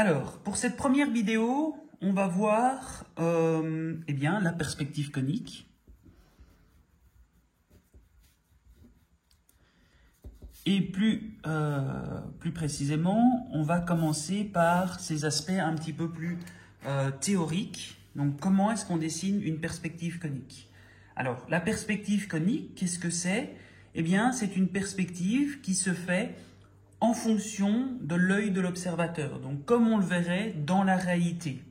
Alors, pour cette première vidéo, on va voir eh bien, la perspective conique. Et plus précisément, on va commencer par ces aspects un petit peu plus théoriques. Donc, comment est-ce qu'on dessine une perspective conique? Alors, la perspective conique, qu'est-ce que c'est? Eh bien, c'est une perspective qui se fait en fonction de l'œil de l'observateur, donc comme on le verrait dans la réalité.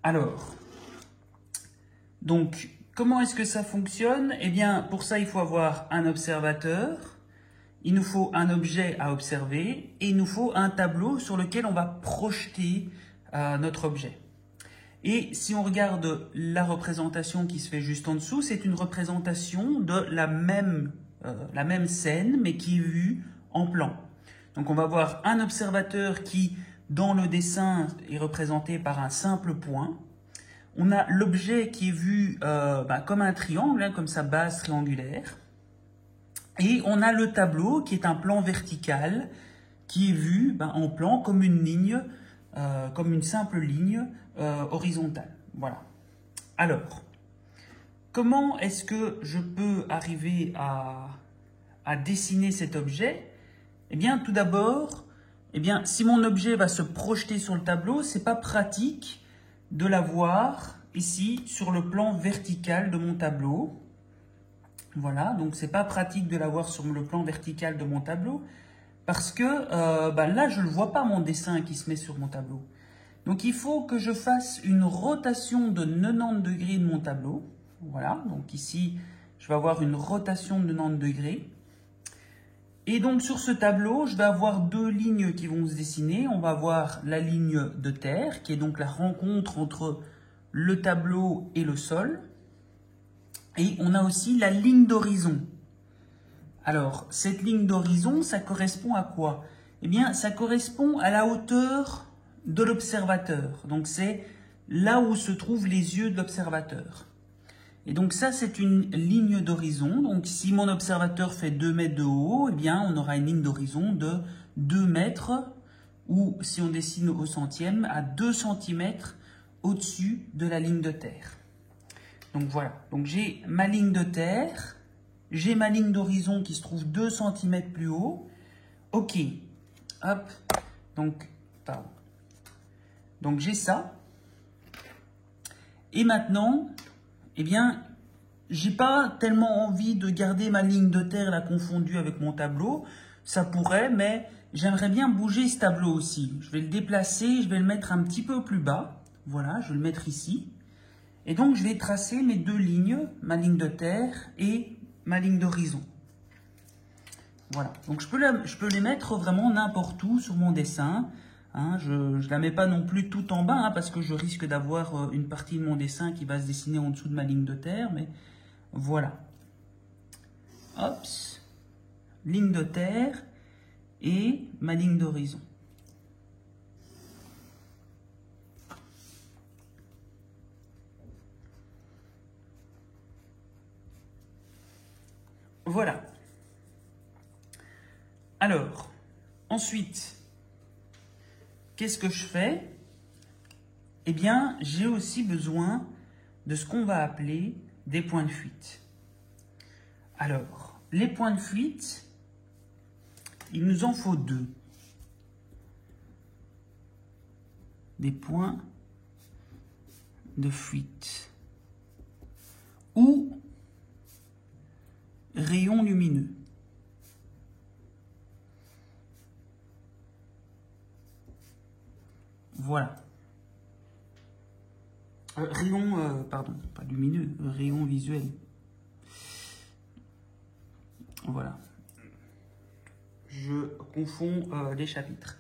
Alors, donc, comment est-ce que ça fonctionne? Eh bien, pour ça, il faut avoir un observateur, il nous faut un objet à observer et il nous faut un tableau sur lequel on va projeter notre objet. Et si on regarde la représentation qui se fait juste en dessous, c'est une représentation de la même scène, mais qui est vue en plan. Donc on va voir un observateur qui, dans le dessin, est représenté par un simple point. On a l'objet qui est vu comme un triangle, hein, comme sa base triangulaire. Et on a le tableau qui est un plan vertical, qui est vu en plan comme une ligne, comme une simple ligne horizontale. Voilà. Alors, comment est-ce que je peux arriver à dessiner cet objet? Eh bien, tout d'abord, si mon objet va se projeter sur le tableau, c'est pas pratique de l'avoir ici sur le plan vertical de mon tableau. Voilà, donc c'est pas pratique de l'avoir sur le plan vertical de mon tableau parce que là, je ne vois pas mon dessin qui se met sur mon tableau. Donc, il faut que je fasse une rotation de 90 degrés de mon tableau. Voilà, donc ici, je vais avoir une rotation de 90 degrés. Et donc, sur ce tableau, je vais avoir deux lignes qui vont se dessiner. On va avoir la ligne de terre, qui est donc la rencontre entre le tableau et le sol. Et on a aussi la ligne d'horizon. Alors, cette ligne d'horizon, ça correspond à quoi? Eh bien, ça correspond à la hauteur de l'observateur. Donc, c'est là où se trouvent les yeux de l'observateur. Et donc, ça, c'est une ligne d'horizon. Donc, si mon observateur fait 2 mètres de haut, eh bien, on aura une ligne d'horizon de 2 mètres, ou si on dessine au centième, à 2 cm au-dessus de la ligne de terre. Donc voilà, donc j'ai ma ligne de terre, j'ai ma ligne d'horizon qui se trouve 2 cm plus haut. Ok, hop, donc j'ai ça. Et maintenant, eh bien, j'ai pas tellement envie de garder ma ligne de terre là confondue avec mon tableau. Ça pourrait, mais j'aimerais bien bouger ce tableau aussi. Je vais le déplacer, je vais le mettre un petit peu plus bas. Voilà, je vais le mettre ici. Et donc, je vais tracer mes deux lignes, ma ligne de terre et ma ligne d'horizon. Voilà. Donc, je peux les mettre vraiment n'importe où sur mon dessin. Hein, je ne la mets pas non plus tout en bas, hein, parce que je risque d'avoir une partie de mon dessin qui va se dessiner en dessous de ma ligne de terre. Mais voilà. Hop. Ligne de terre et ma ligne d'horizon. Voilà. Alors, ensuite, qu'est-ce que je fais? Eh bien, j'ai aussi besoin de ce qu'on va appeler des points de fuite. Alors, les points de fuite, il nous en faut deux. Des points de fuite. Ou rayons lumineux. Voilà. Pardon, pas lumineux, rayon visuel. Voilà. Je confonds les chapitres.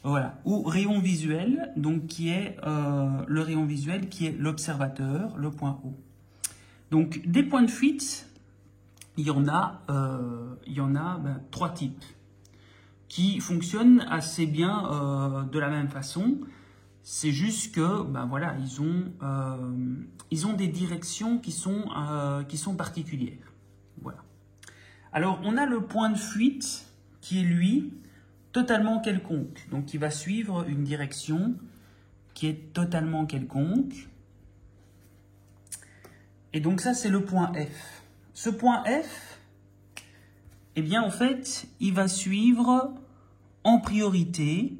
Voilà. Ou rayon visuel, donc qui est le rayon visuel qui est l'observateur, le point haut. Donc, des points de fuite, il y en a 3 types qui fonctionnent assez bien de la même façon. C'est juste que voilà, ils ont des directions qui sont particulières. Voilà. Alors on a le point de fuite qui est lui totalement quelconque. Donc, il va suivre une direction qui est totalement quelconque. Et donc, ça, c'est le point F. Ce point F, eh bien, en fait, il va suivre en priorité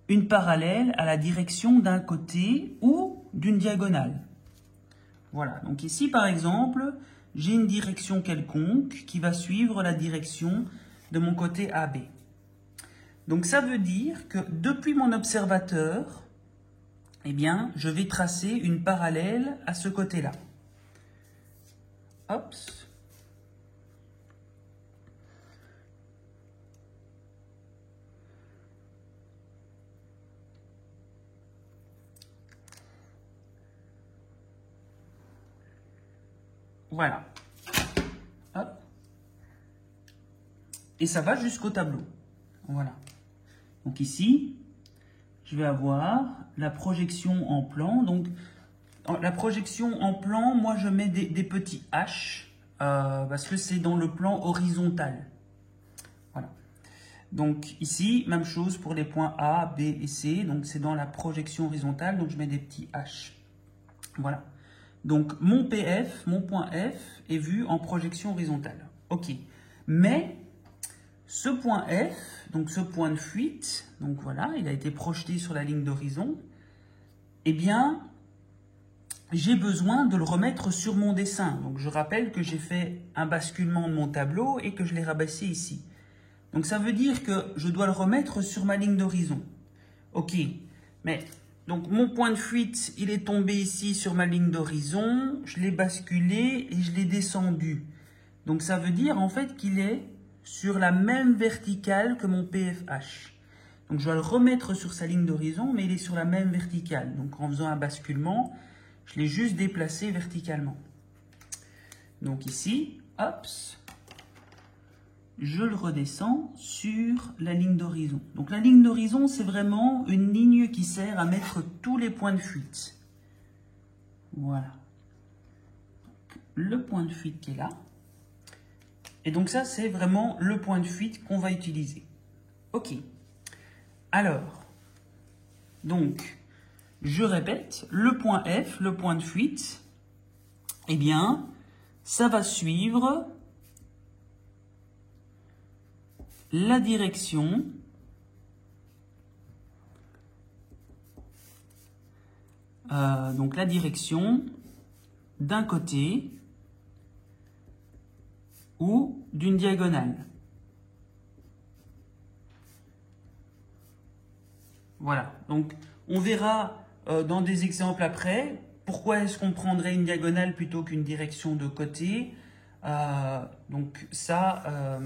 une parallèle à la direction d'un côté ou d'une diagonale. Voilà, donc ici par exemple, j'ai une direction quelconque qui va suivre la direction de mon côté AB. Donc ça veut dire que depuis mon observateur, eh bien, je vais tracer une parallèle à ce côté-là. Hop. Voilà. Hop. Et ça va jusqu'au tableau. Voilà. Donc ici, je vais avoir la projection en plan. Donc, la projection en plan, moi je mets des petits H parce que c'est dans le plan horizontal. Voilà. Donc ici, même chose pour les points A, B et C. Donc c'est dans la projection horizontale, donc je mets des petits H. Voilà. Donc, mon PF, mon point F, est vu en projection horizontale. OK. Mais, ce point F, donc ce point de fuite, donc voilà, il a été projeté sur la ligne d'horizon, eh bien, j'ai besoin de le remettre sur mon dessin. Donc, je rappelle que j'ai fait un basculement de mon tableau et que je l'ai rabaissé ici. Donc, ça veut dire que je dois le remettre sur ma ligne d'horizon. OK. Mais... donc, mon point de fuite, il est tombé ici sur ma ligne d'horizon. Je l'ai basculé et je l'ai descendu. Donc, ça veut dire en fait qu'il est sur la même verticale que mon PFH. Donc, je dois le remettre sur sa ligne d'horizon, mais il est sur la même verticale. Donc, en faisant un basculement, je l'ai juste déplacé verticalement. Donc, ici, hop, je le redescends sur la ligne d'horizon. Donc la ligne d'horizon, c'est vraiment une ligne qui sert à mettre tous les points de fuite. Voilà. Le point de fuite qui est là. Et donc ça, c'est vraiment le point de fuite qu'on va utiliser. OK. Alors, donc, je répète, le point F, le point de fuite, eh bien, ça va suivre la direction donc la direction d'un côté ou d'une diagonale. Voilà, donc on verra dans des exemples après pourquoi est-ce qu'on prendrait une diagonale plutôt qu'une direction de côté. Donc ça,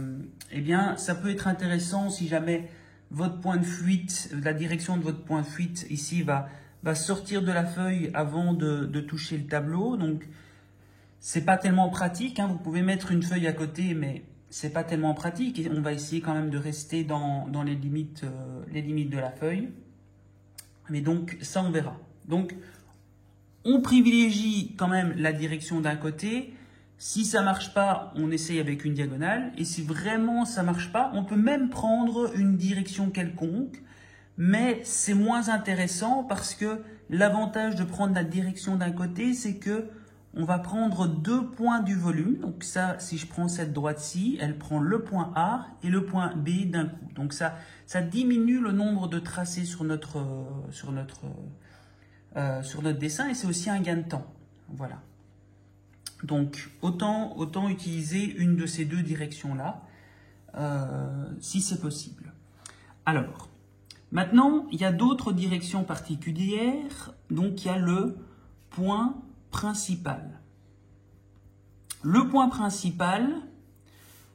eh bien, ça peut être intéressant si jamais votre point de fuite, la direction de votre point de fuite ici va sortir de la feuille avant de toucher le tableau. Donc, c'est pas tellement pratique, hein. Vous pouvez mettre une feuille à côté, mais c'est pas tellement pratique. Et on va essayer quand même de rester dans les limites de la feuille. Mais donc, ça, on verra. Donc, on privilégie quand même la direction d'un côté. Si ça marche pas, on essaye avec une diagonale. Et si vraiment ça marche pas, on peut même prendre une direction quelconque. Mais c'est moins intéressant parce que l'avantage de prendre la direction d'un côté, c'est que on va prendre 2 points du volume. Donc ça, si je prends cette droite-ci, elle prend le point A et le point B d'un coup. Donc ça diminue le nombre de tracés sur notre dessin et c'est aussi un gain de temps. Voilà. Donc, autant utiliser une de ces 2 directions-là, si c'est possible. Alors, maintenant, il y a d'autres directions particulières. Donc, il y a le point principal. Le point principal,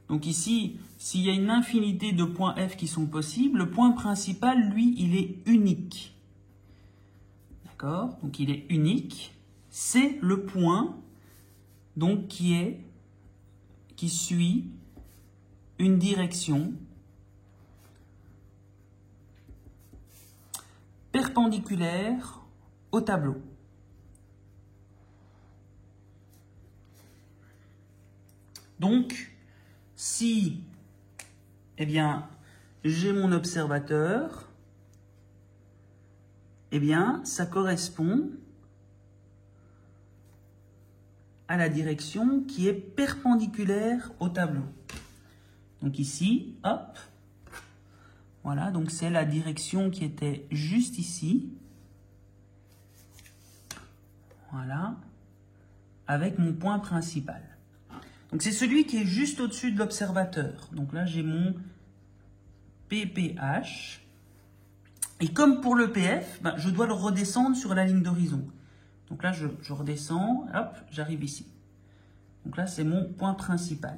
donc ici, s'il y a une infinité de points F qui sont possibles, le point principal, lui, il est unique. D'accord? Donc, il est unique. C'est le point donc qui suit une direction perpendiculaire au tableau. Donc, si eh bien, j'ai mon observateur, eh bien, ça correspond à la direction qui est perpendiculaire au tableau. Donc ici, hop, voilà, donc c'est la direction qui était juste ici. Voilà, avec mon point principal. Donc c'est celui qui est juste au-dessus de l'observateur. Donc là, j'ai mon PPH. Et comme pour le PF, ben, je dois le redescendre sur la ligne d'horizon. Donc là, je redescends, hop, j'arrive ici. Donc là, c'est mon point principal.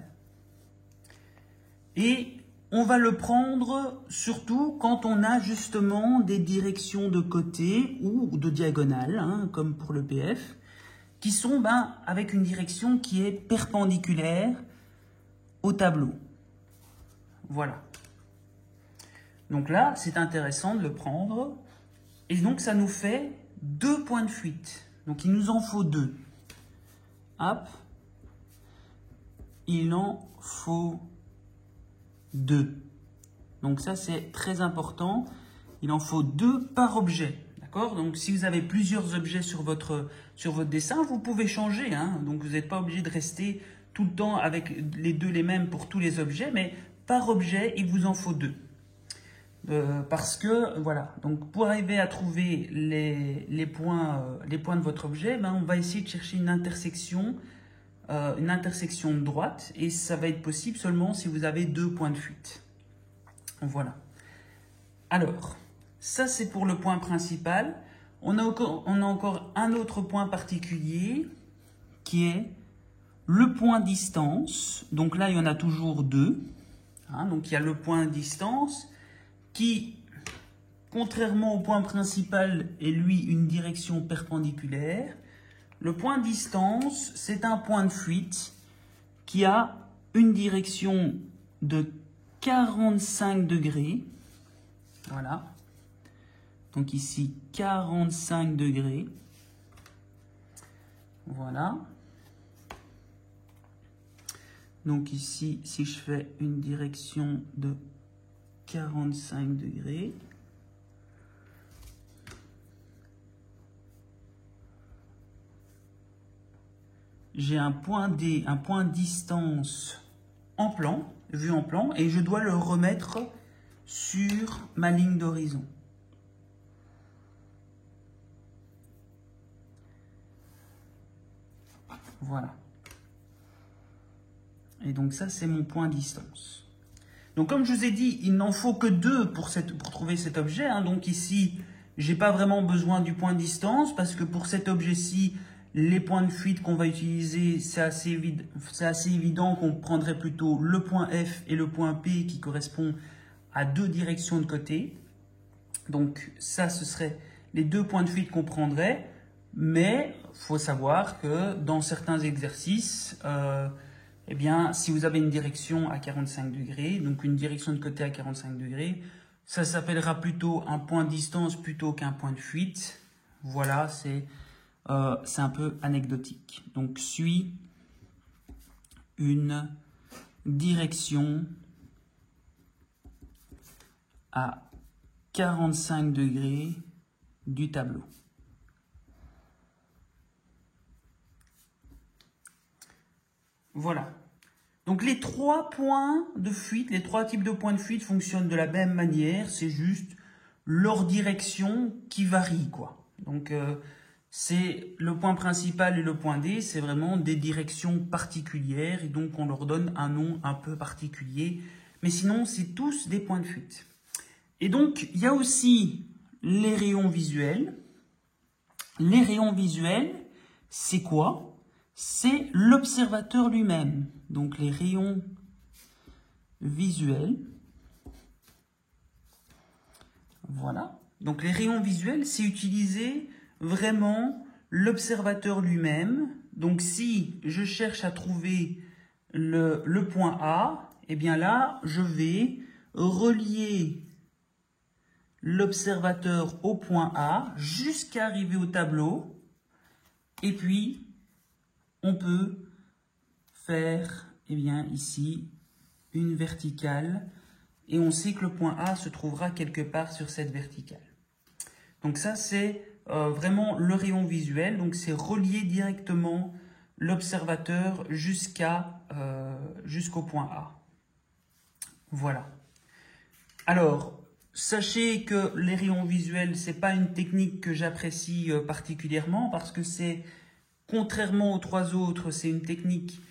Et on va le prendre surtout quand on a justement des directions de côté ou de diagonale, hein, comme pour le PF, qui sont avec une direction qui est perpendiculaire au tableau. Voilà. Donc là, c'est intéressant de le prendre. Et donc, ça nous fait 2 points de fuite. Donc, il nous en faut 2. Hop. Il en faut 2. Donc ça, c'est très important. Il en faut 2 par objet. D'accord? Donc, si vous avez plusieurs objets sur votre dessin, vous pouvez changer. Hein? Donc, vous n'êtes pas obligé de rester tout le temps avec les mêmes pour tous les objets. Mais par objet, il vous en faut 2. Parce que, voilà, donc pour arriver à trouver les points de votre objet, on va essayer de chercher une intersection de droite, et ça va être possible seulement si vous avez 2 points de fuite. Voilà. Alors, ça c'est pour le point principal. On a encore un autre point particulier qui est le point distance. Donc là, il y en a toujours 2. Hein, donc il y a le point distance qui, contrairement au point principal, est lui une direction perpendiculaire. Le point distance, c'est un point de fuite qui a une direction de 45 degrés. Voilà. Donc ici, 45 degrés. Voilà. Donc ici, si je fais une direction de 45 degrés, j'ai un point D, un point distance en plan, vu en plan, et je dois le remettre sur ma ligne d'horizon. Voilà. Et donc ça, c'est mon point distance. Donc comme je vous ai dit, il n'en faut que 2 pour trouver cet objet. Hein. Donc ici, je n'ai pas vraiment besoin du point de distance parce que pour cet objet-ci, les points de fuite qu'on va utiliser, c'est assez évident qu'on prendrait plutôt le point F et le point P qui correspondent à 2 directions de côté. Donc ça, ce serait les 2 points de fuite qu'on prendrait. Mais il faut savoir que dans certains exercices, eh bien, si vous avez une direction à 45 degrés, donc une direction de côté à 45 degrés, ça s'appellera plutôt un point de distance plutôt qu'un point de fuite. Voilà, c'est un peu anecdotique. Donc, suit une direction à 45 degrés du tableau. Voilà. Donc les 3 points de fuite, les 3 types de points de fuite fonctionnent de la même manière. C'est juste leur direction qui varie, quoi. Donc c'est le point principal et le point D, c'est vraiment des directions particulières. Et donc on leur donne un nom un peu particulier. Mais sinon, c'est tous des points de fuite. Et donc, il y a aussi les rayons visuels. Les rayons visuels, c'est quoi ? C'est l'observateur lui-même. Donc les rayons visuels. Voilà. Donc les rayons visuels, c'est utiliser vraiment l'observateur lui-même. Donc si je cherche à trouver le point A, eh bien là, je vais relier l'observateur au point A jusqu'à arriver au tableau. Et puis, on peut faire, eh bien, ici, une verticale et on sait que le point A se trouvera quelque part sur cette verticale. Donc ça, c'est vraiment le rayon visuel, donc c'est relier directement l'observateur jusqu'au point A. Voilà. Alors, sachez que les rayons visuels, ce n'est pas une technique que j'apprécie particulièrement parce que c'est, contrairement aux trois autres, c'est une technique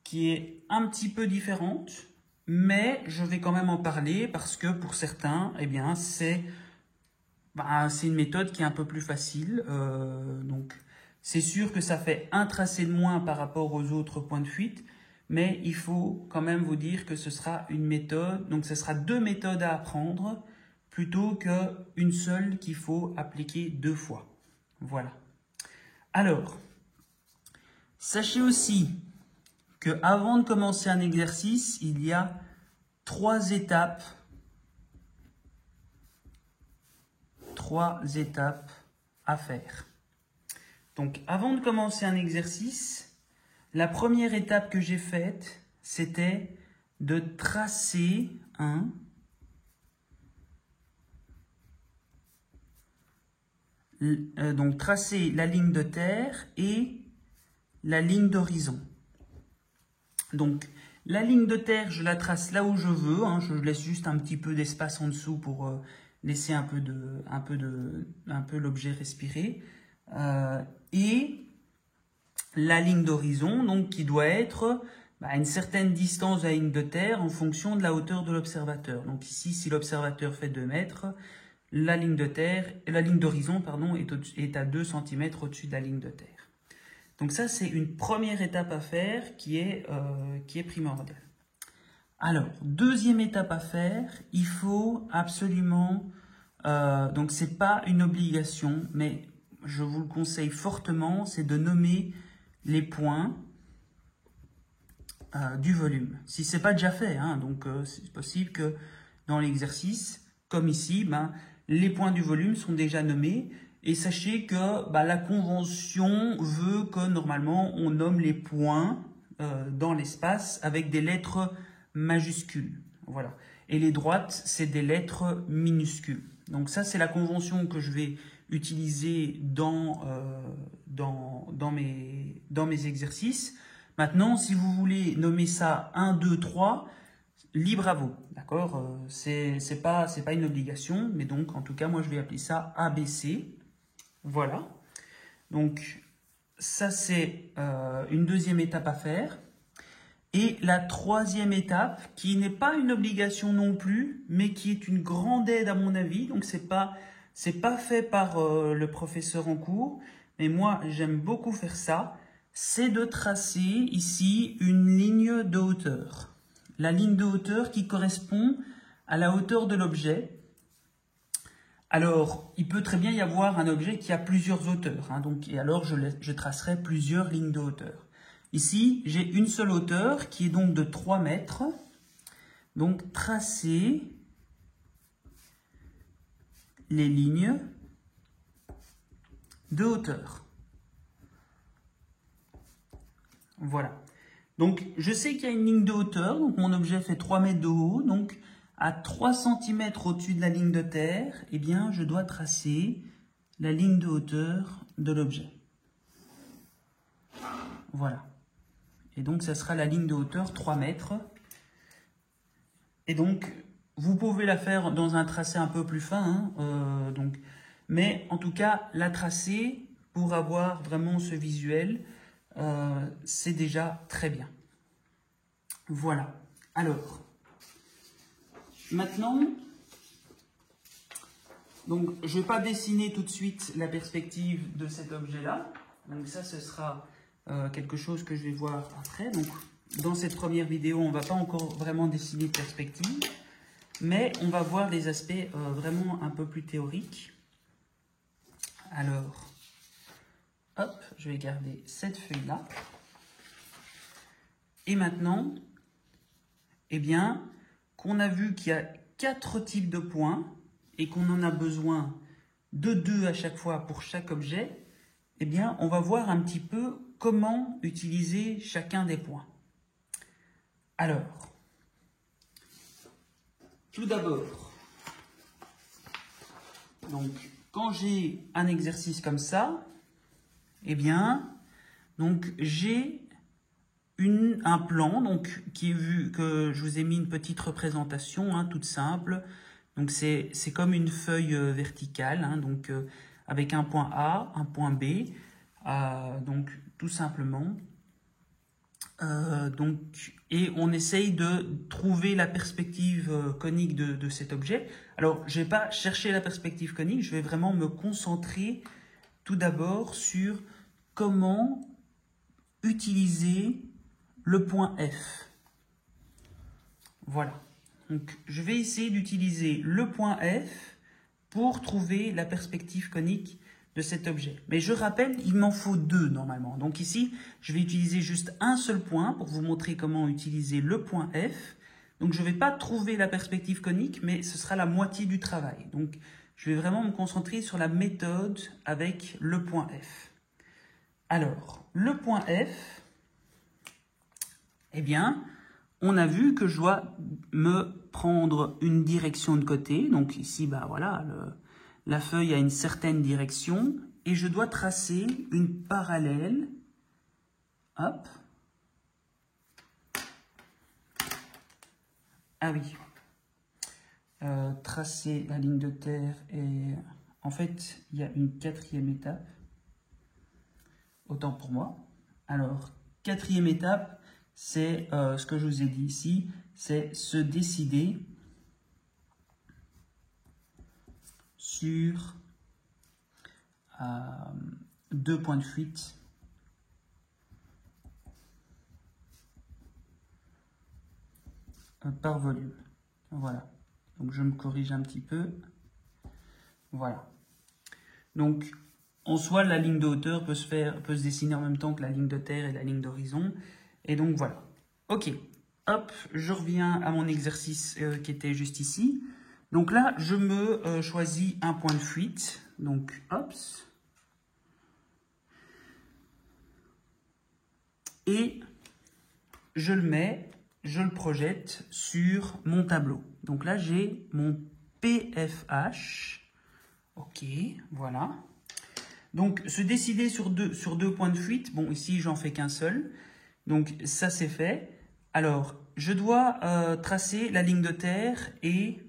qui est un petit peu différente, mais je vais quand même en parler parce que pour certains, eh bien, c'est une méthode qui est un peu plus facile. Donc, c'est sûr que ça fait un tracé de moins par rapport aux autres points de fuite, mais il faut quand même vous dire que ce sera une méthode, donc ce sera deux méthodes à apprendre plutôt qu'une seule qu'il faut appliquer deux fois. Voilà. Alors, sachez aussi que avant de commencer un exercice, il y a 3 étapes. 3 étapes à faire. Donc, avant de commencer un exercice, la première étape que j'ai faite, c'était de tracer donc tracer la ligne de terre et la ligne d'horizon. Donc, la ligne de terre, je la trace là où je veux. Je laisse juste un petit peu d'espace en dessous pour laisser un peu l'objet respirer. Et la ligne d'horizon, donc qui doit être à une certaine distance de la ligne de terre en fonction de la hauteur de l'observateur. Donc ici, si l'observateur fait 2 mètres, la ligne d'horizon est à 2 cm au-dessus de la ligne de terre. Donc ça, c'est une première étape à faire qui est primordiale. Alors, deuxième étape à faire, il faut absolument, donc c'est pas une obligation, mais je vous le conseille fortement, c'est de nommer les points du volume. Si c'est pas déjà fait, donc c'est possible que dans l'exercice, comme ici, les points du volume sont déjà nommés. Et sachez que la convention veut que normalement on nomme les points dans l'espace avec des lettres majuscules. Voilà. Et les droites, c'est des lettres minuscules. Donc ça, c'est la convention que je vais utiliser dans mes exercices. Maintenant, si vous voulez nommer ça 1, 2, 3, libre à vous. D'accord ? C'est pas une obligation, mais donc en tout cas, moi je vais appeler ça ABC. Voilà, donc ça c'est une deuxième étape à faire. Et la troisième étape, qui n'est pas une obligation non plus, mais qui est une grande aide à mon avis, donc c'est pas fait par le professeur en cours, mais moi j'aime beaucoup faire ça, c'est de tracer ici une ligne de hauteur. La ligne de hauteur qui correspond à la hauteur de l'objet. Alors, il peut très bien y avoir un objet qui a plusieurs hauteurs, et alors je tracerai plusieurs lignes de hauteur. Ici, j'ai une seule hauteur qui est donc de 3 mètres. Donc, tracer les lignes de hauteur. Voilà. Donc, je sais qu'il y a une ligne de hauteur, donc mon objet fait 3 mètres de haut, donc à 3 cm au-dessus de la ligne de terre, eh bien, je dois tracer la ligne de hauteur de l'objet. Voilà. Et donc, ça sera la ligne de hauteur 3 mètres. Et donc, vous pouvez la faire dans un tracé un peu plus fin, mais en tout cas, la tracer pour avoir vraiment ce visuel, c'est déjà très bien. Voilà. Alors, maintenant, donc je ne vais pas dessiner tout de suite la perspective de cet objet-là. Donc ça, ce sera quelque chose que je vais voir après. Donc, dans cette première vidéo, on ne va pas encore vraiment dessiner de perspective, mais on va voir les aspects vraiment un peu plus théoriques. Alors, hop, je vais garder cette feuille-là. Et maintenant, eh bien, qu'on a vu qu'il y a 4 types de points et qu'on en a besoin de 2 à chaque fois pour chaque objet, eh bien, on va voir un petit peu comment utiliser chacun des points. Alors, tout d'abord, donc quand j'ai un exercice comme ça, eh bien, donc j'ai un plan donc qui est vu que je vous ai mis une petite représentation hein, toute simple. Donc c'est comme une feuille verticale, hein, donc avec un point A, un point B, donc tout simplement. Et on essaye de trouver la perspective conique de cet objet. Alors, je ne vais pas chercher la perspective conique, je vais vraiment me concentrer tout d'abord sur comment utiliser le point F. Voilà. Donc, je vais essayer d'utiliser le point F pour trouver la perspective conique de cet objet. Mais je rappelle, il m'en faut deux normalement. Donc ici, je vais utiliser juste un seul point pour vous montrer comment utiliser le point F. Donc je ne vais pas trouver la perspective conique, mais ce sera la moitié du travail. Donc je vais vraiment me concentrer sur la méthode avec le point F. Alors, le point F, eh bien, on a vu que je dois me prendre une direction de côté. Donc ici, bah voilà, la feuille a une certaine direction et je dois tracer une parallèle. Hop. Ah oui. Tracer la ligne de terre et en fait, il y a une quatrième étape. Autant pour moi. Alors, quatrième étape, c'est ce que je vous ai dit ici, c'est se décider sur deux points de fuite par volume. Voilà. Donc je me corrige un petit peu. Voilà. Donc en soi, la ligne de hauteur peut se dessiner en même temps que la ligne de terre et la ligne d'horizon. Et donc voilà. Ok. Hop, je reviens à mon exercice qui était juste ici. Donc là, je me choisis un point de fuite. Donc, hop. Et je le projette sur mon tableau. Donc là, j'ai mon PFH. Ok, voilà. Donc, se décider sur deux points de fuite. Bon, ici, j'en fais qu'un seul. Donc, ça, c'est fait. Alors, je dois tracer la ligne de terre et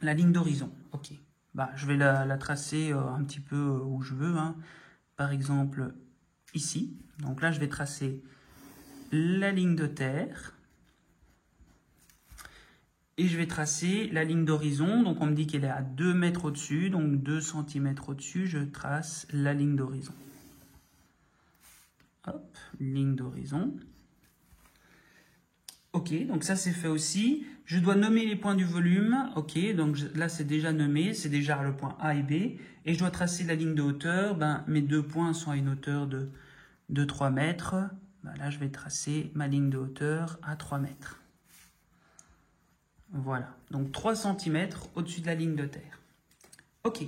la ligne d'horizon. Ok. Bah, je vais la tracer un petit peu où je veux. Hein. Par exemple, ici. Donc là, je vais tracer la ligne de terre. Et je vais tracer la ligne d'horizon. Donc on me dit qu'elle est à 2 mètres au-dessus. Donc 2 cm au-dessus, je trace la ligne d'horizon. Hop, ligne d'horizon. Ok, donc ça c'est fait aussi. Je dois nommer les points du volume. Ok, donc là c'est déjà nommé. C'est déjà le point A et B. Et je dois tracer la ligne de hauteur. Ben, mes deux points sont à une hauteur de 3 mètres. Ben, là je vais tracer ma ligne de hauteur à 3 mètres. Voilà, donc 3 cm au-dessus de la ligne de terre. Ok.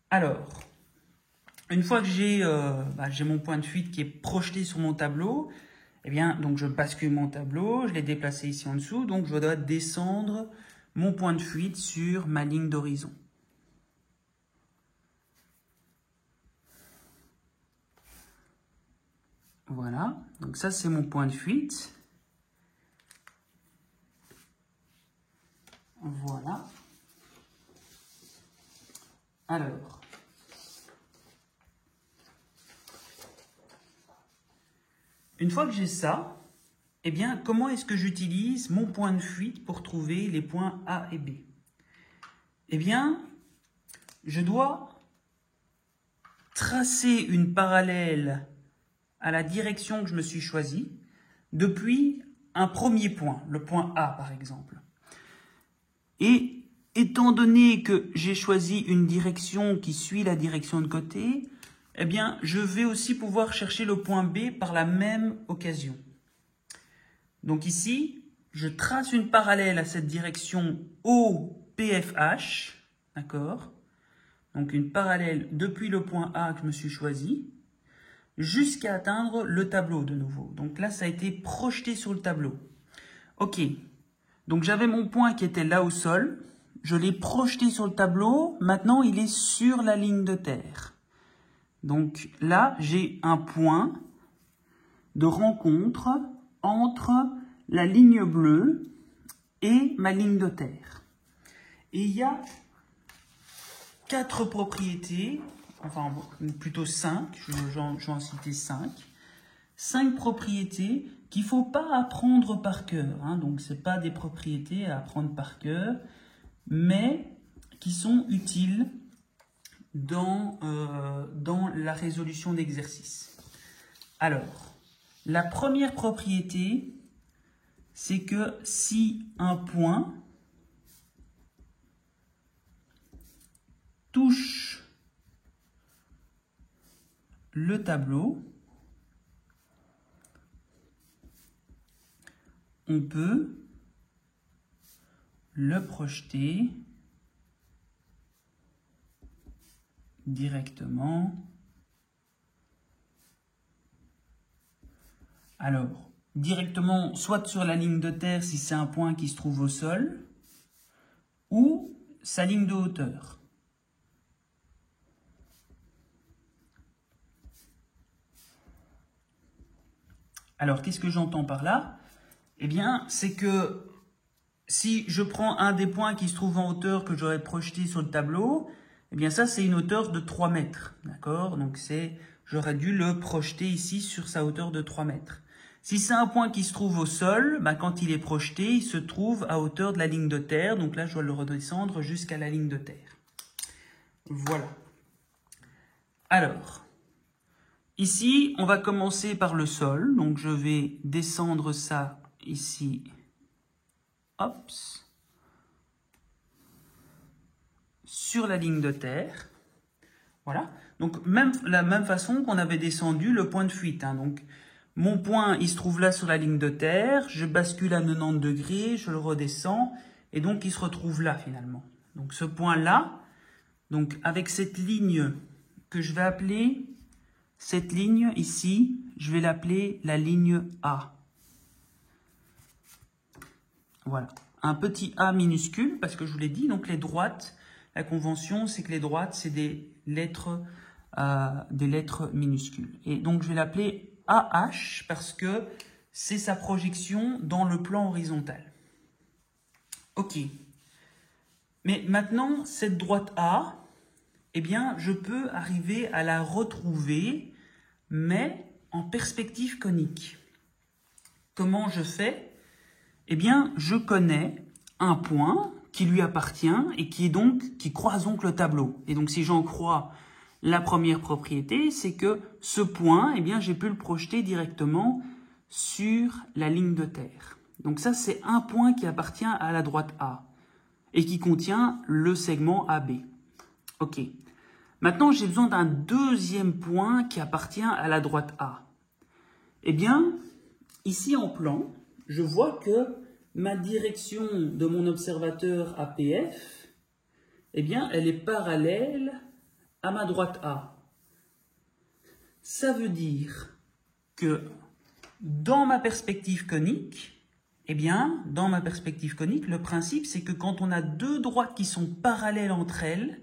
Alors, une fois que j'ai mon point de fuite qui est projeté sur mon tableau, eh bien, donc je bascule mon tableau, je l'ai déplacé ici en dessous, donc je dois descendre mon point de fuite sur ma ligne d'horizon. Voilà, donc ça c'est mon point de fuite. Voilà. Alors, une fois que j'ai ça, eh bien, comment est-ce que j'utilise mon point de fuite pour trouver les points A et B? Eh bien, je dois tracer une parallèle à la direction que je me suis choisie depuis un premier point, le point A par exemple. Et étant donné que j'ai choisi une direction qui suit la direction de côté, eh bien, je vais aussi pouvoir chercher le point B par la même occasion. Donc ici, je trace une parallèle à cette direction au PFH, d'accord? Donc une parallèle depuis le point A que je me suis choisi, jusqu'à atteindre le tableau de nouveau. Donc là, ça a été projeté sur le tableau. Ok, Donc j'avais mon point qui était là au sol, je l'ai projeté sur le tableau, maintenant il est sur la ligne de terre. Donc là, j'ai un point de rencontre entre la ligne bleue et ma ligne de terre. Et il y a 4 propriétés, enfin plutôt 5, je vais en citer 5. 5 propriétés qu'il ne faut pas apprendre par cœur. Hein, donc ce n'est pas des propriétés à apprendre par cœur, mais qui sont utiles dans la résolution d'exercices. Alors, la première propriété, c'est que si un point touche le tableau, on peut le projeter directement. Alors, directement, soit sur la ligne de terre si c'est un point qui se trouve au sol, ou sa ligne de hauteur. Alors, qu'est-ce que j'entends par là? Eh bien, c'est que si je prends un des points qui se trouve en hauteur que j'aurais projeté sur le tableau, eh bien ça, c'est une hauteur de 3 mètres. D'accord? Donc, j'aurais dû le projeter ici sur sa hauteur de 3 mètres. Si c'est un point qui se trouve au sol, bah, quand il est projeté, il se trouve à hauteur de la ligne de terre. Donc là, je dois le redescendre jusqu'à la ligne de terre. Voilà. Alors, ici, on va commencer par le sol. Donc, je vais descendre ça ici. Hop. Sur la ligne de terre. Voilà. Donc, la même façon qu'on avait descendu le point de fuite. Hein. Donc, mon point, il se trouve là sur la ligne de terre. Je bascule à 90 degrés, je le redescends. Et donc, il se retrouve là, finalement. Donc, ce point-là, donc avec cette ligne que je vais appeler, cette ligne ici, je vais l'appeler la ligne A. Voilà. Un petit A minuscule, parce que je vous l'ai dit, donc les droites, la convention, c'est que les droites, c'est des lettres minuscules. Et donc, je vais l'appeler AH parce que c'est sa projection dans le plan horizontal. OK. Mais maintenant, cette droite A, eh bien, je peux arriver à la retrouver, mais en perspective conique. Comment je fais? Eh bien, je connais un point qui lui appartient et qui croise donc le tableau. Et donc, si j'en crois la première propriété, c'est que ce point, eh bien, j'ai pu le projeter directement sur la ligne de terre. Donc ça, c'est un point qui appartient à la droite A et qui contient le segment AB. OK. Maintenant, j'ai besoin d'un deuxième point qui appartient à la droite A. Eh bien, ici en plan, je vois que ma direction de mon observateur APF, eh bien, elle est parallèle à ma droite A. Ça veut dire que dans ma perspective conique, eh bien, dans ma perspective conique, le principe, c'est que quand on a deux droites qui sont parallèles entre elles,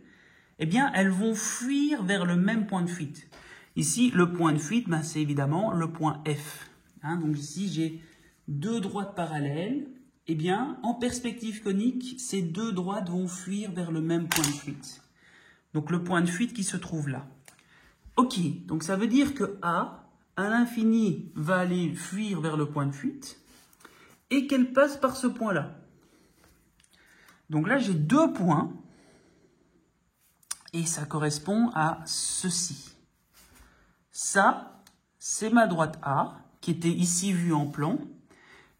eh bien, elles vont fuir vers le même point de fuite. Ici, le point de fuite, ben, c'est évidemment le point F. Hein, donc ici, j'ai deux droites parallèles. Eh bien, en perspective conique, ces deux droites vont fuir vers le même point de fuite. Donc, le point de fuite qui se trouve là. OK, donc ça veut dire que A, à l'infini, va aller fuir vers le point de fuite et qu'elle passe par ce point-là. Donc là, j'ai deux points et ça correspond à ceci. Ça, c'est ma droite A qui était ici vue en plan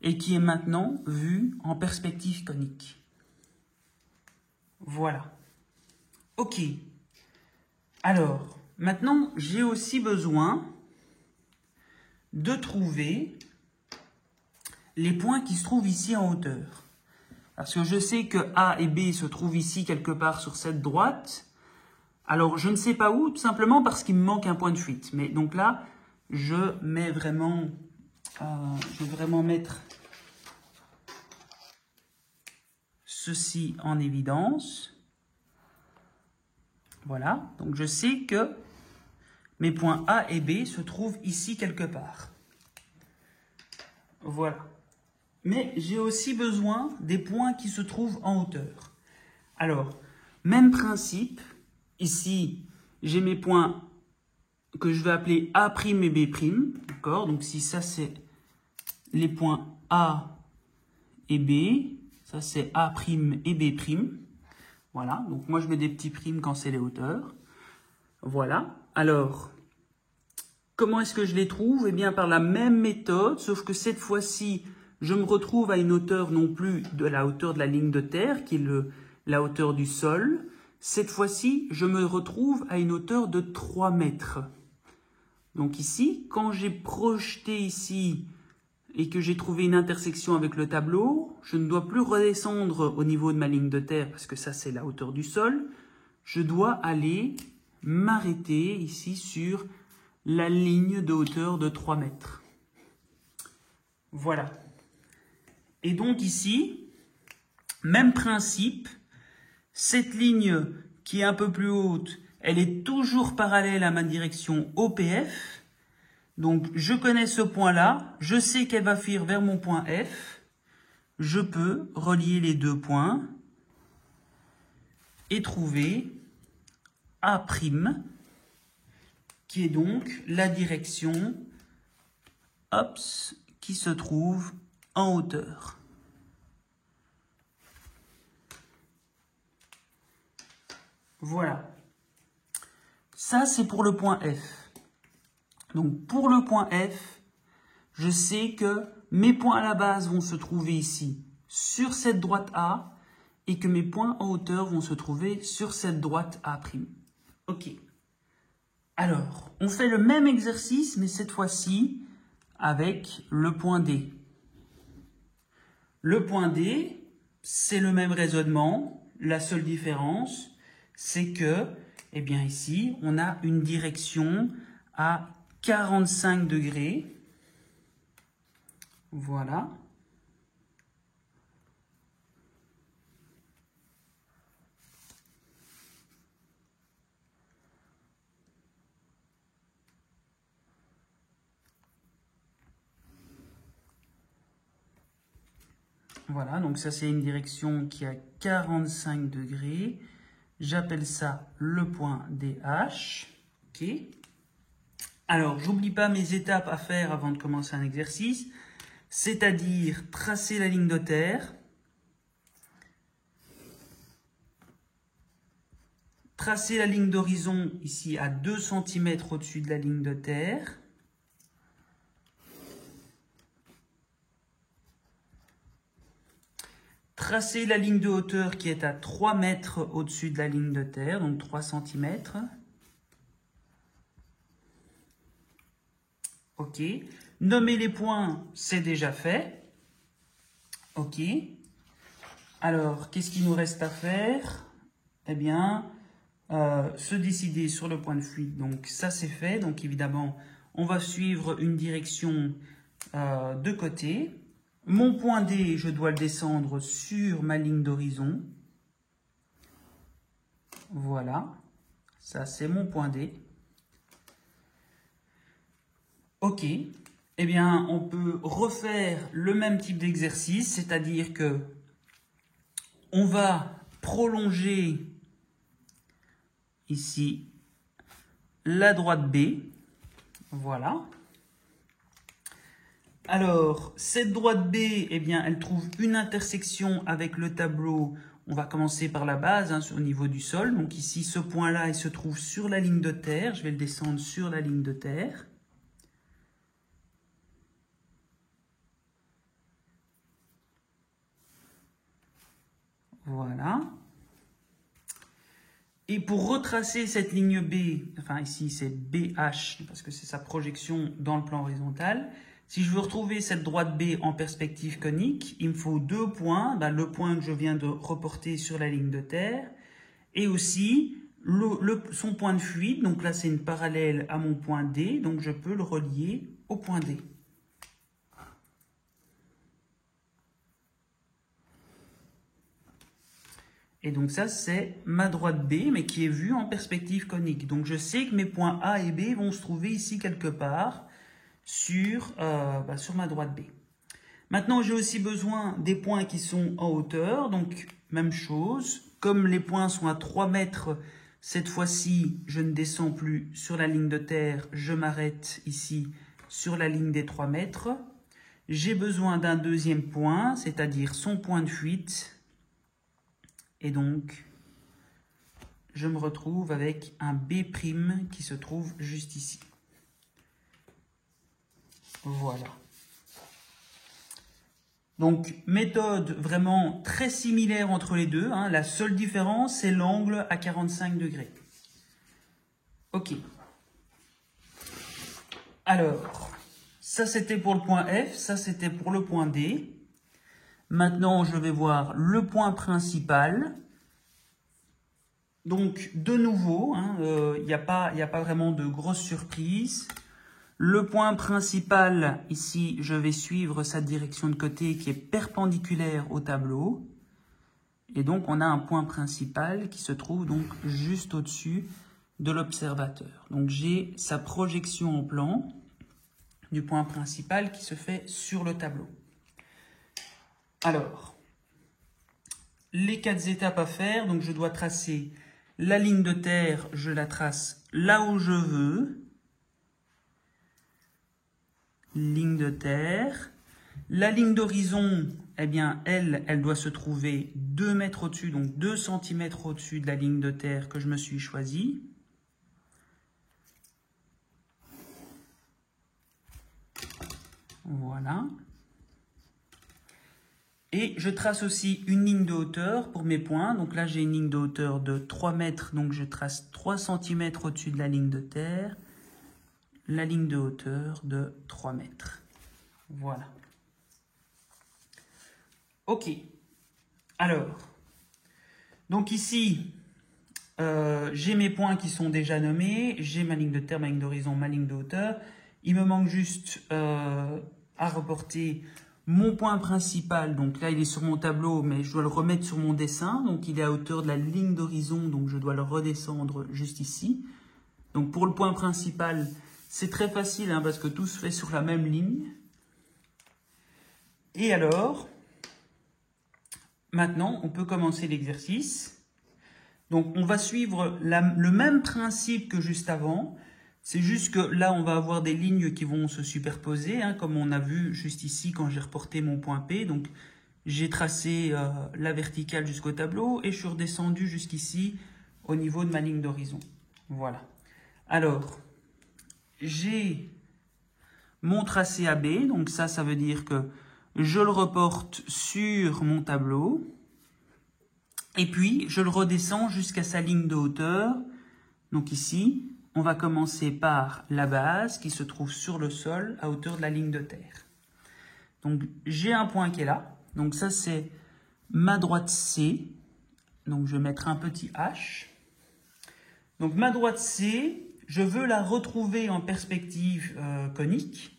et qui est maintenant vue en perspective conique. Voilà. OK. Alors, maintenant, j'ai aussi besoin de trouver les points qui se trouvent ici en hauteur. Parce que je sais que A et B se trouvent ici quelque part sur cette droite. Alors, je ne sais pas où, tout simplement parce qu'il me manque un point de fuite. Mais donc là, je vais vraiment mettre ceci en évidence. Voilà, donc je sais que mes points A et B se trouvent ici quelque part. Voilà. Mais j'ai aussi besoin des points qui se trouvent en hauteur. Alors, même principe, ici, j'ai mes points que je vais appeler A' et B', d'accord? Donc si ça c'est les points A et B, ça c'est A' et B'. Voilà, donc moi je mets des petits primes quand c'est les hauteurs. Voilà, alors, comment est-ce que je les trouve? Eh bien par la même méthode, sauf que cette fois-ci, je me retrouve à une hauteur non plus de la hauteur de la ligne de terre, qui est la hauteur du sol. Cette fois-ci, je me retrouve à une hauteur de 3 mètres. Donc ici, quand j'ai projeté ici et que j'ai trouvé une intersection avec le tableau, je ne dois plus redescendre au niveau de ma ligne de terre, parce que ça c'est la hauteur du sol. Je dois aller m'arrêter ici sur la ligne de hauteur de 3 mètres. Voilà. Et donc ici, même principe, cette ligne qui est un peu plus haute, elle est toujours parallèle à ma direction OPF. Donc je connais ce point-là, je sais qu'elle va fuir vers mon point F. Je peux relier les deux points et trouver A', qui est donc la direction qui se trouve en hauteur. Voilà. Ça, c'est pour le point F. Donc, pour le point F, je sais que mes points à la base vont se trouver ici, sur cette droite A, et que mes points en hauteur vont se trouver sur cette droite A'. Ok. Alors, on fait le même exercice, mais cette fois-ci avec le point D. Le point D, c'est le même raisonnement. La seule différence, c'est que, eh bien ici, on a une direction à 45 degrés. Voilà. Voilà, donc ça c'est une direction qui a 45 degrés. J'appelle ça le point DH. Ok. Alors, j'oublie pas mes étapes à faire avant de commencer un exercice, c'est-à-dire tracer la ligne de terre, tracer la ligne d'horizon ici à 2 cm au-dessus de la ligne de terre, tracer la ligne de hauteur qui est à 3 mètres au-dessus de la ligne de terre, donc 3 cm. Ok. Nommer les points, c'est déjà fait. Ok. Alors, qu'est-ce qu'il nous reste à faire? Eh bien, se décider sur le point de fuite. Donc, ça, c'est fait. Donc, évidemment, on va suivre une direction de côté. Mon point D, je dois le descendre sur ma ligne d'horizon. Voilà. Ça, c'est mon point D. Ok, eh bien, on peut refaire le même type d'exercice, c'est-à-dire que on va prolonger ici la droite B. Voilà. Alors, cette droite B, eh bien, elle trouve une intersection avec le tableau. On va commencer par la base, hein, au niveau du sol. Donc ici, ce point-là, il se trouve sur la ligne de terre. Je vais le descendre sur la ligne de terre. Voilà. Et pour retracer cette ligne B, enfin ici c'est BH, parce que c'est sa projection dans le plan horizontal, si je veux retrouver cette droite B en perspective conique, il me faut 2 points, le point que je viens de reporter sur la ligne de terre, et aussi son point de fuite, donc là c'est une parallèle à mon point D, donc je peux le relier au point D. Et donc ça, c'est ma droite B, mais qui est vue en perspective conique. Donc je sais que mes points A et B vont se trouver ici quelque part sur ma droite B. Maintenant, j'ai aussi besoin des points qui sont en hauteur. Donc, même chose. Comme les points sont à 3 mètres, cette fois-ci, je ne descends plus sur la ligne de terre. Je m'arrête ici sur la ligne des 3 mètres. J'ai besoin d'un deuxième point, c'est-à-dire son point de fuite. Et donc, je me retrouve avec un B' qui se trouve juste ici. Voilà. Donc, méthode vraiment très similaire entre les deux. Hein. La seule différence, c'est l'angle à 45 degrés. OK. Alors, ça c'était pour le point F, ça c'était pour le point D. Maintenant, je vais voir le point principal. Donc, de nouveau, il n'y a pas vraiment de grosse surprise. Le point principal, ici, je vais suivre sa direction de côté qui est perpendiculaire au tableau. Et donc, on a un point principal qui se trouve donc juste au-dessus de l'observateur. Donc, j'ai sa projection en plan du point principal qui se fait sur le tableau. Alors, les 4 étapes à faire. Donc, je dois tracer la ligne de terre, je la trace là où je veux. Ligne de terre. La ligne d'horizon, eh bien, elle doit se trouver 2 mètres au-dessus, donc 2 cm au-dessus de la ligne de terre que je me suis choisie. Voilà. Et je trace aussi une ligne de hauteur pour mes points. Donc là, j'ai une ligne de hauteur de 3 mètres, donc je trace 3 cm au-dessus de la ligne de terre. La ligne de hauteur de 3 mètres. Voilà. OK. Alors, donc ici, j'ai mes points qui sont déjà nommés. J'ai ma ligne de terre, ma ligne d'horizon, ma ligne de hauteur. Il me manque juste à reporter mon point principal. Donc là, il est sur mon tableau, mais je dois le remettre sur mon dessin. Donc il est à hauteur de la ligne d'horizon, donc je dois le redescendre juste ici. Donc pour le point principal, c'est très facile parce que tout se fait sur la même ligne. Et alors, maintenant, on peut commencer l'exercice. Donc, on va suivre le même principe que juste avant. C'est juste que là, on va avoir des lignes qui vont se superposer, comme on a vu juste ici quand j'ai reporté mon point P. Donc, j'ai tracé la verticale jusqu'au tableau et je suis redescendu jusqu'ici au niveau de ma ligne d'horizon. Voilà. Alors, j'ai mon tracé AB, donc ça veut dire que je le reporte sur mon tableau, et puis je le redescends jusqu'à sa ligne de hauteur. Donc ici, on va commencer par la base qui se trouve sur le sol à hauteur de la ligne de terre. Donc j'ai un point qui est là, donc ça c'est ma droite C, donc je vais mettre un petit H. Donc ma droite C, je veux la retrouver en perspective conique.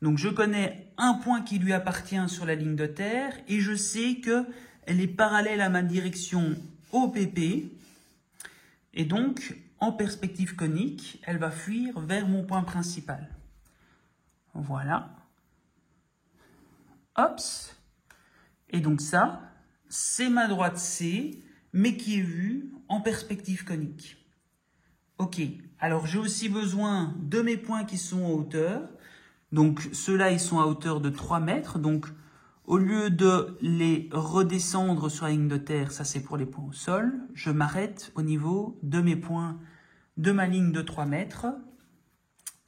Donc je connais un point qui lui appartient sur la ligne de terre et je sais qu'elle est parallèle à ma direction OPP. Et donc, en perspective conique, elle va fuir vers mon point principal. Voilà. Hops. Et donc ça, c'est ma droite C, mais qui est vue en perspective conique. OK. Alors j'ai aussi besoin de mes points qui sont en hauteur. Donc, ceux-là, ils sont à hauteur de 3 mètres. Donc, au lieu de les redescendre sur la ligne de terre, ça c'est pour les points au sol, je m'arrête au niveau de mes points de ma ligne de 3 mètres.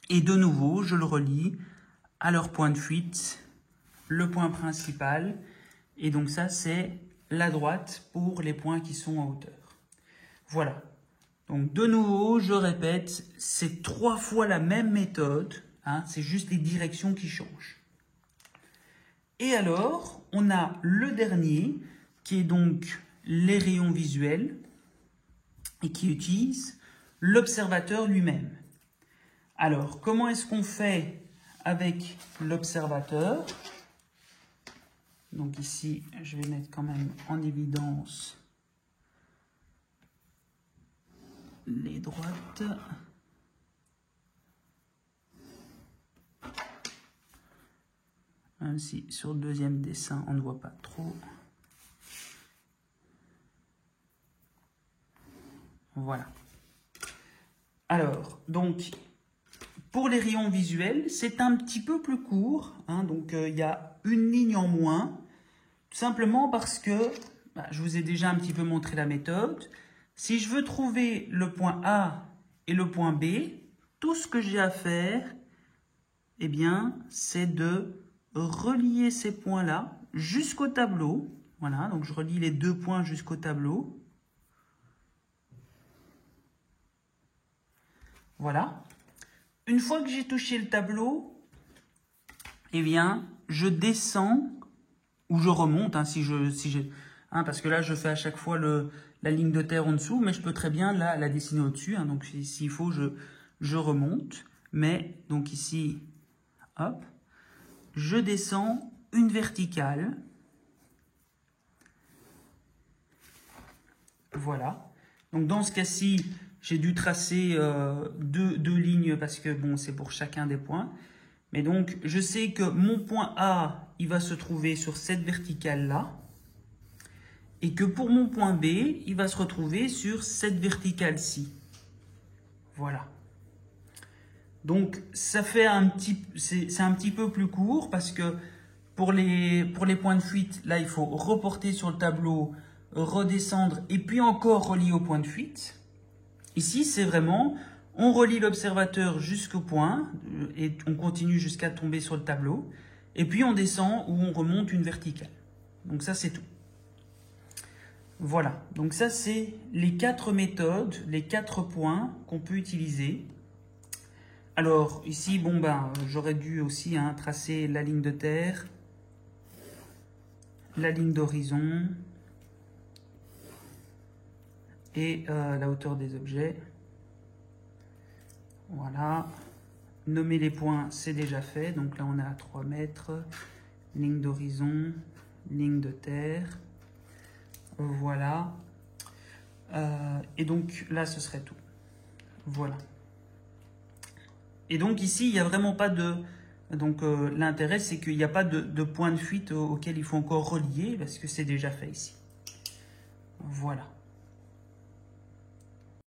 Et de nouveau, je le relie à leur point de fuite, le point principal. Et donc ça, c'est la droite pour les points qui sont en hauteur. Voilà. Donc, de nouveau, je répète, c'est 3 fois la même méthode. C'est juste les directions qui changent. Et alors, on a le dernier, qui est donc les rayons visuels, et qui utilise l'observateur lui-même. Alors, comment est-ce qu'on fait avec l'observateur? Donc ici, je vais mettre quand même en évidence les droites. Même si sur le deuxième dessin, on ne voit pas trop. Voilà. Alors, donc, pour les rayons visuels, c'est un petit peu plus court. Hein, donc, il y a une ligne en moins. Tout simplement parce que, je vous ai déjà un petit peu montré la méthode. Si je veux trouver le point A et le point B, tout ce que j'ai à faire, eh bien, c'est de relier ces points-là jusqu'au tableau. Voilà, donc je relie les deux points jusqu'au tableau. Voilà. Une fois que j'ai touché le tableau, eh bien, je descends ou je remonte, hein, parce que là, je fais à chaque fois la ligne de terre en dessous, mais je peux très bien la dessiner au-dessus. Hein, donc, s'il faut, je remonte. Mais, donc ici, hop, je descends une verticale. Voilà. Donc, dans ce cas-ci, j'ai dû tracer deux lignes parce que, bon, c'est pour chacun des points. Mais donc, je sais que mon point A, il va se trouver sur cette verticale-là. Et que pour mon point B, il va se retrouver sur cette verticale-ci. Voilà. Donc, ça fait c'est un petit peu plus court parce que pour les points de fuite, là, il faut reporter sur le tableau, redescendre et puis encore relier au point de fuite. Ici, c'est vraiment, on relie l'observateur jusqu'au point et on continue jusqu'à tomber sur le tableau. Et puis, on descend ou on remonte une verticale. Donc, ça, c'est tout. Voilà, donc ça c'est les 4 méthodes, les 4 points qu'on peut utiliser. Alors ici, bon j'aurais dû aussi tracer la ligne de terre, la ligne d'horizon et la hauteur des objets. Voilà, nommer les points c'est déjà fait, donc là on est à 3 mètres, ligne d'horizon, ligne de terre. Voilà. Et donc là, ce serait tout. Voilà. Et donc ici, il n'y a vraiment pas de... Donc l'intérêt, c'est qu'il n'y a pas de point de fuite auquel il faut encore relier parce que c'est déjà fait ici. Voilà.